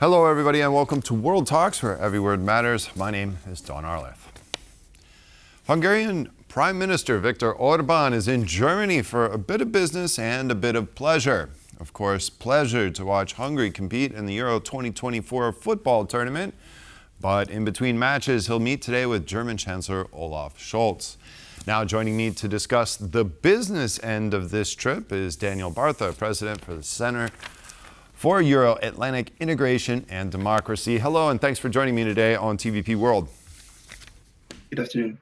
Hello, everybody, and welcome to World Talks, where every word matters. My name is Don Arleth. Hungarian Prime Minister Viktor Orbán is in Germany for a bit of business and a bit of pleasure. Of course, pleasure to watch Hungary compete in the Euro 2024 football tournament. But in between matches, he'll meet today with German Chancellor Olaf Scholz. Now, joining me to discuss the business end of this trip is Dániel Bartha, President for the Center for Euro-Atlantic Integration and Democracy. Hello, and thanks for joining me today on TVP World. Good afternoon.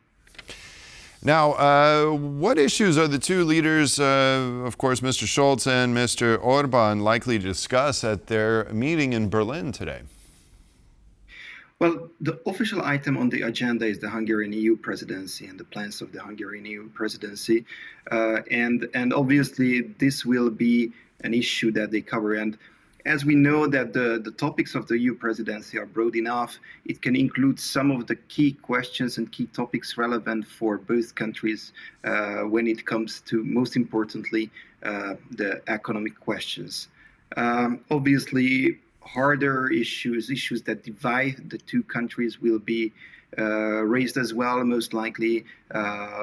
Now, what issues are the two leaders, of course, Mr. Scholz and Mr. Orbán, likely to discuss at their meeting in Berlin today? Well, the official item on the agenda is the Hungarian EU presidency and the plans of the Hungarian EU presidency. And obviously, this will be an issue that they cover. And as we know that the topics of the EU presidency are broad enough, it can include some of the key questions and key topics relevant for both countries when it comes to, most importantly, the economic questions. Obviously, harder issues that divide the two countries will be raised as well. Most likely,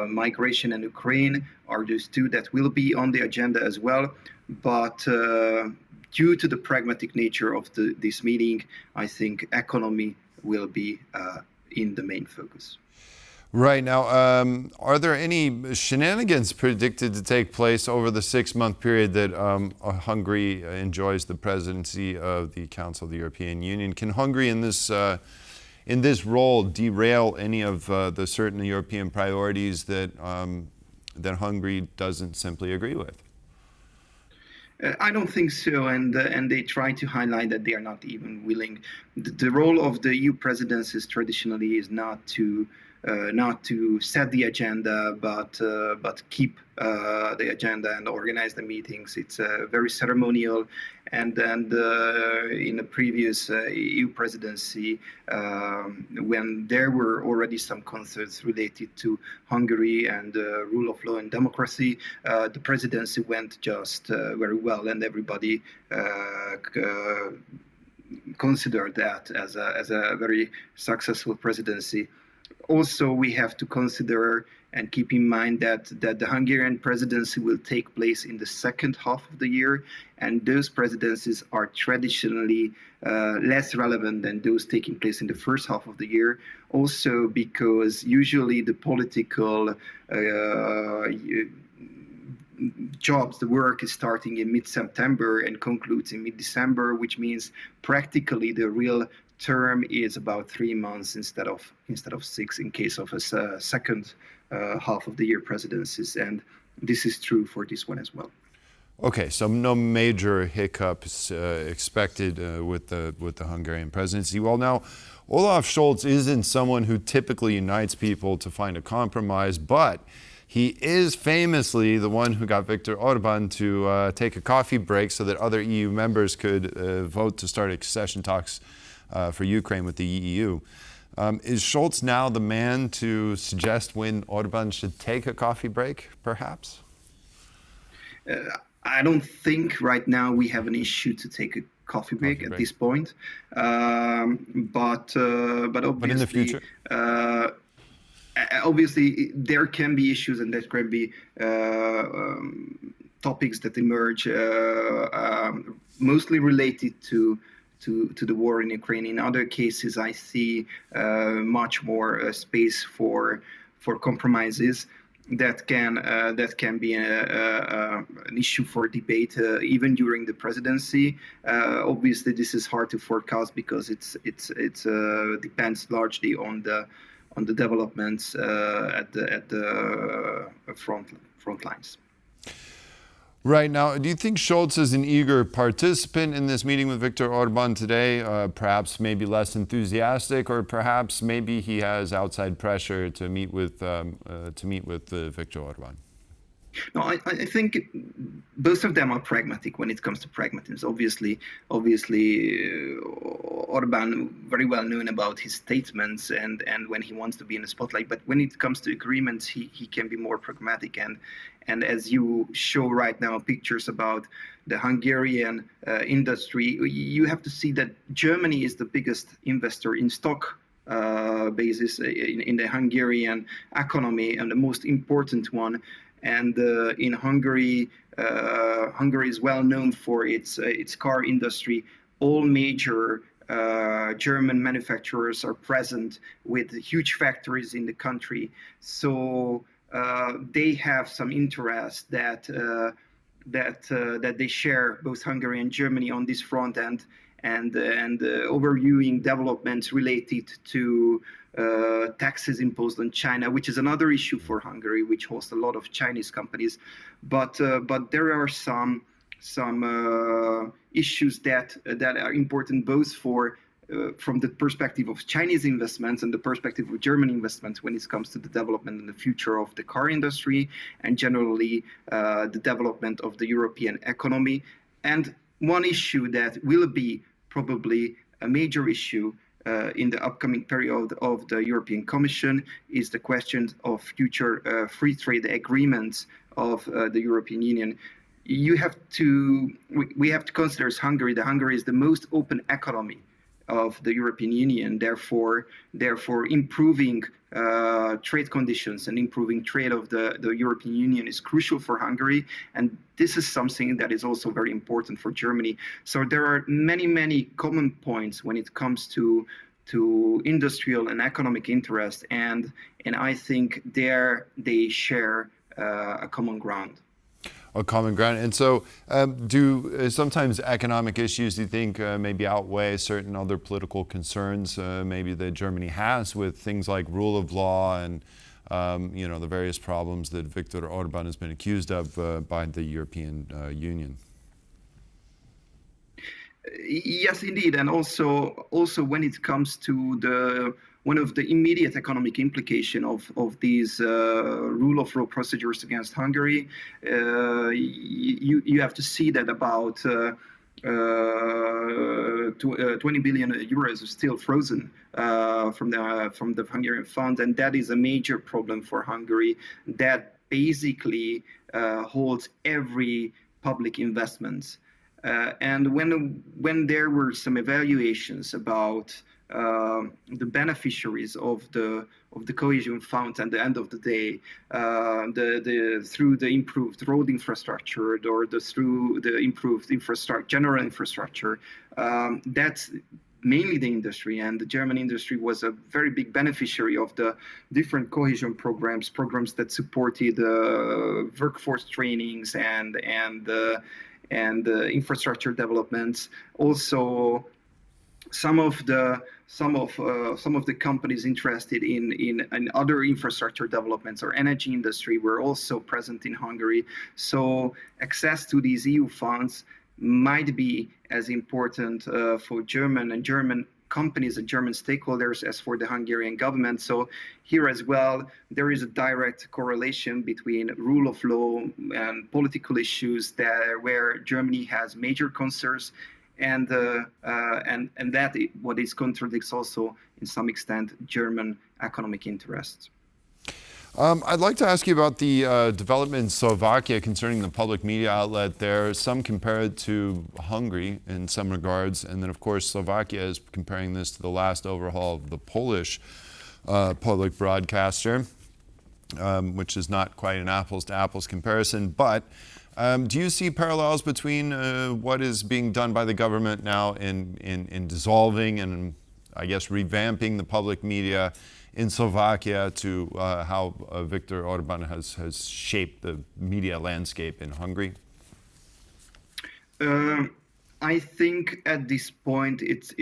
migration and Ukraine are those two that will be on the agenda as well. But due to the pragmatic nature of this meeting, I think economy will be in the main focus. Right. Now, are there any shenanigans predicted to take place over the 6-month period that Hungary enjoys the presidency of the Council of the European Union? Can Hungary in this role derail any of the certain European priorities that Hungary doesn't simply agree with? I don't think so, and they try to highlight that they are not even willing. The role of the EU presidencies traditionally is not to set the agenda, but keep the agenda and organize the meetings. It's very ceremonial, and in the previous EU presidency, when there were already some concerns related to Hungary and rule of law and democracy, the presidency went just very well, and everybody considered that as a very successful presidency. Also, we have to consider and keep in mind that the Hungarian presidency will take place in the second half of the year, and those presidencies are traditionally less relevant than those taking place in the first half of the year. Also, because usually the political jobs, the work is starting in mid-September and concludes in mid-December, which means practically the real term is about 3 months instead of 6 in case of a second half of the year presidencies, and this is true for this one as well. Okay, so no major hiccups expected with the Hungarian presidency. Well, now Olaf Scholz isn't someone who typically unites people to find a compromise, but he is famously the one who got Viktor Orbán to take a coffee break so that other EU members could vote to start accession talks for Ukraine with the EU. Is Scholz now the man to suggest when Orbán should take a coffee break, perhaps? I don't think right now we have an issue to take a coffee break at this point. But obviously, but in the future? Obviously, there can be issues and there can be topics that emerge mostly related to the war in Ukraine. In other cases, I see much more space for compromises that can be an issue for debate even during the presidency. Obviously, this is hard to forecast because it depends largely on the developments at the front lines. Right. Now, do you think Scholz is an eager participant in this meeting with Viktor Orbán today? Perhaps maybe less enthusiastic, or perhaps maybe he has outside pressure to meet with Viktor Orbán? No, I think both of them are pragmatic when it comes to pragmatism. Obviously, Orban very well known about his statements and when he wants to be in the spotlight. But when it comes to agreements, he can be more pragmatic. And as you show right now, pictures about the Hungarian industry, you have to see that Germany is the biggest investor in stock basis in the Hungarian economy and the most important one. And in Hungary, Hungary is well known for its car industry. All major German manufacturers are present with huge factories in the country. So they have some interest that they share, both Hungary and Germany, on this front, and overviewing developments related to taxes imposed on China, which is another issue for Hungary, which hosts a lot of Chinese companies. But there are some issues that are important both for from the perspective of Chinese investments and the perspective of German investments when it comes to the development and the future of the car industry and generally the development of the European economy. And one issue that will be probably a major issue in the upcoming period of the European Commission is the question of future free trade agreements of the European Union. We have to consider Hungary. Hungary is the most open economy of the European Union. Therefore improving trade conditions and improving trade of the European Union is crucial for Hungary. And this is something that is also very important for Germany. So there are many common points when it comes to industrial and economic interest. And I think there they share a common ground. A common ground. And so do sometimes economic issues, do you think, maybe outweigh certain other political concerns maybe that Germany has with things like rule of law and the various problems that Viktor Orbán has been accused of by the European Union? Yes, indeed. And also when it comes to one of the immediate economic implication of these rule of law procedures against Hungary, you have to see that about 20 billion euros is still frozen from the Hungarian fund, and that is a major problem for Hungary. That basically holds every public investment. And when there were some evaluations about the beneficiaries of the cohesion funds at the end of the day, through the improved road infrastructure or through the improved general infrastructure, that's mainly the industry, and the German industry was a very big beneficiary of the different cohesion programs that supported workforce trainings and infrastructure developments. Also, some of the companies interested in other infrastructure developments or energy industry were also present in Hungary. So access to these EU funds might be as important for German companies and German stakeholders as for the Hungarian government. So here as well, there is a direct correlation between rule of law and political issues where Germany has major concerns, and that what is contradicts also in some extent German economic interests. I'd like to ask you about the development in Slovakia concerning the public media outlet there. Some compare it to Hungary in some regards, and then of course Slovakia is comparing this to the last overhaul of the Polish public broadcaster, which is not quite an apples to apples comparison. But do you see parallels between what is being done by the government now in dissolving and I guess revamping the public media in Slovakia to how Viktor Orbán has shaped the media landscape in Hungary? I think at this point it's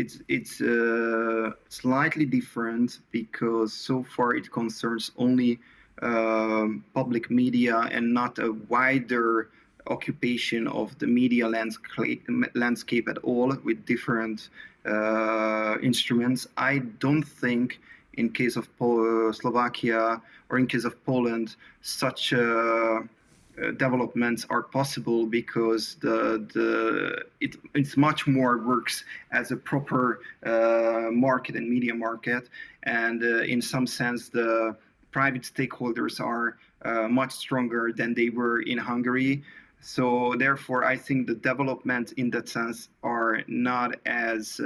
slightly different because so far it concerns only public media and not a wider occupation of the media landscape at all with different instruments. I don't think in case of Slovakia or in case of Poland such a developments are possible because it's much more works as a proper market and media market, and in some sense the private stakeholders are much stronger than they were in Hungary. So therefore, I think the development in that sense are not as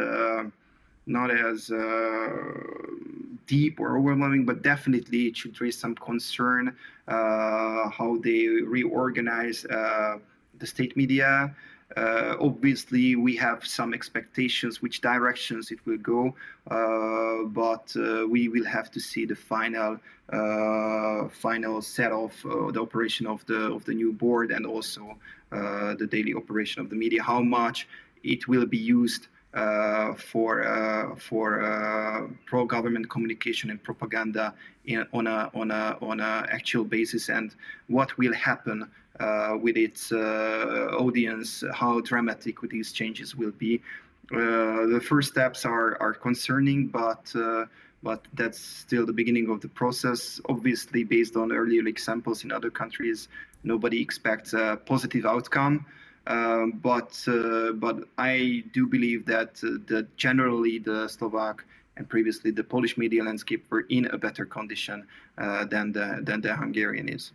deep or overwhelming, but definitely it should raise some concern how they reorganize the state media. Obviously, we have some expectations which directions it will go, but we will have to see the final set of the operation of the new board, and also the daily operation of the media. How much it will be used for pro-government communication and propaganda on a actual basis, and what will happen with its audience, how dramatic these changes will be. The first steps are concerning, but that's still the beginning of the process. Obviously, based on earlier examples in other countries, nobody expects a positive outcome. But I do believe that generally the Slovak and previously the Polish media landscape were in a better condition than the Hungarian is.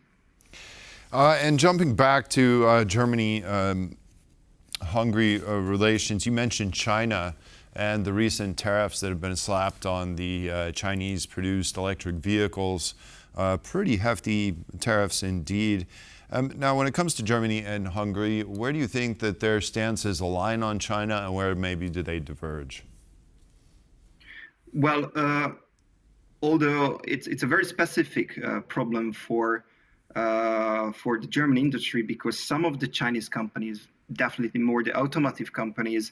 And jumping back to Germany, Hungary relations, you mentioned China and the recent tariffs that have been slapped on the Chinese-produced electric vehicles. Pretty hefty tariffs indeed. Now, when it comes to Germany and Hungary, where do you think that their stances align on China, and where maybe do they diverge? Well, although it's a very specific problem for the German industry, because some of the Chinese companies, definitely more the automotive companies,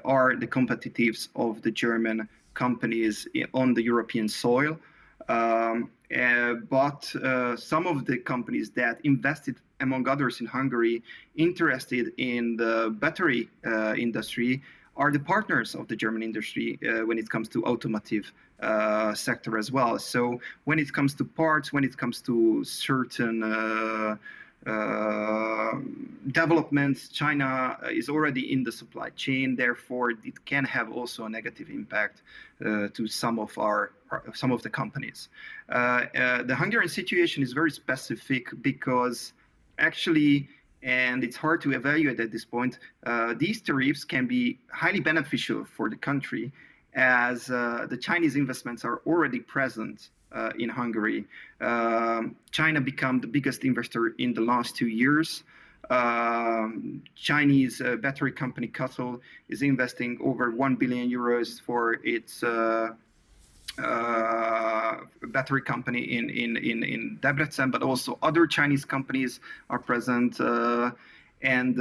are the competitors of the German companies on the European soil. But some of the companies that invested, among others, in Hungary, interested in the battery industry, are the partners of the German industry when it comes to automotive sector as well. So when it comes to parts, when it comes to certain developments, China is already in the supply chain. Therefore, it can have also a negative impact to some of the companies. The Hungarian situation is very specific because actually, and it's hard to evaluate at this point, these tariffs can be highly beneficial for the country, as the Chinese investments are already present in Hungary. China became the biggest investor in the last 2 years. Chinese battery company Cuttle is investing over 1 billion euros for its battery company in Debrecen, but also other Chinese companies are present. And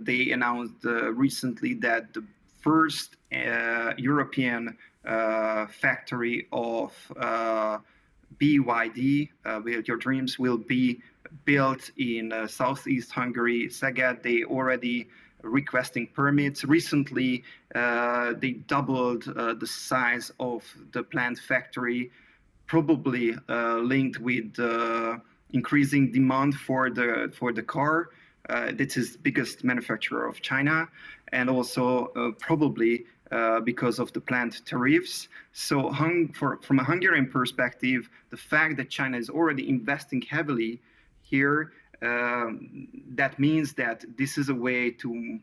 they announced recently that the first European factory of BYD, Build Your Dreams, will be built in southeast Hungary, Szeged. They already requesting permits. Recently, they doubled the size of the planned factory, probably linked with increasing demand for the car. This is the biggest manufacturer of China, and also probably because of the planned tariffs. So from a Hungarian perspective, the fact that China is already investing heavily here, that means that this is a way to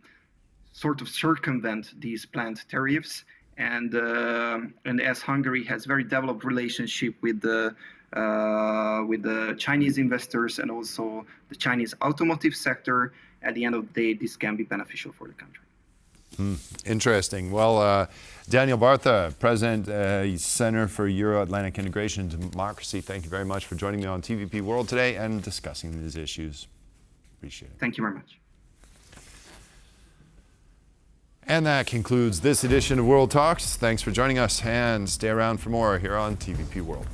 sort of circumvent these planned tariffs. And as Hungary has very developed relationship with the Chinese investors and also the Chinese automotive sector, at the end of the day, this can be beneficial for the country. Interesting. Well, Dániel Bartha, President, Center for Euro-Atlantic Integration and Democracy, thank you very much for joining me on TVP World today and discussing these issues. Appreciate it. Thank you very much. And that concludes this edition of World Talks. Thanks for joining us, and stay around for more here on TVP World.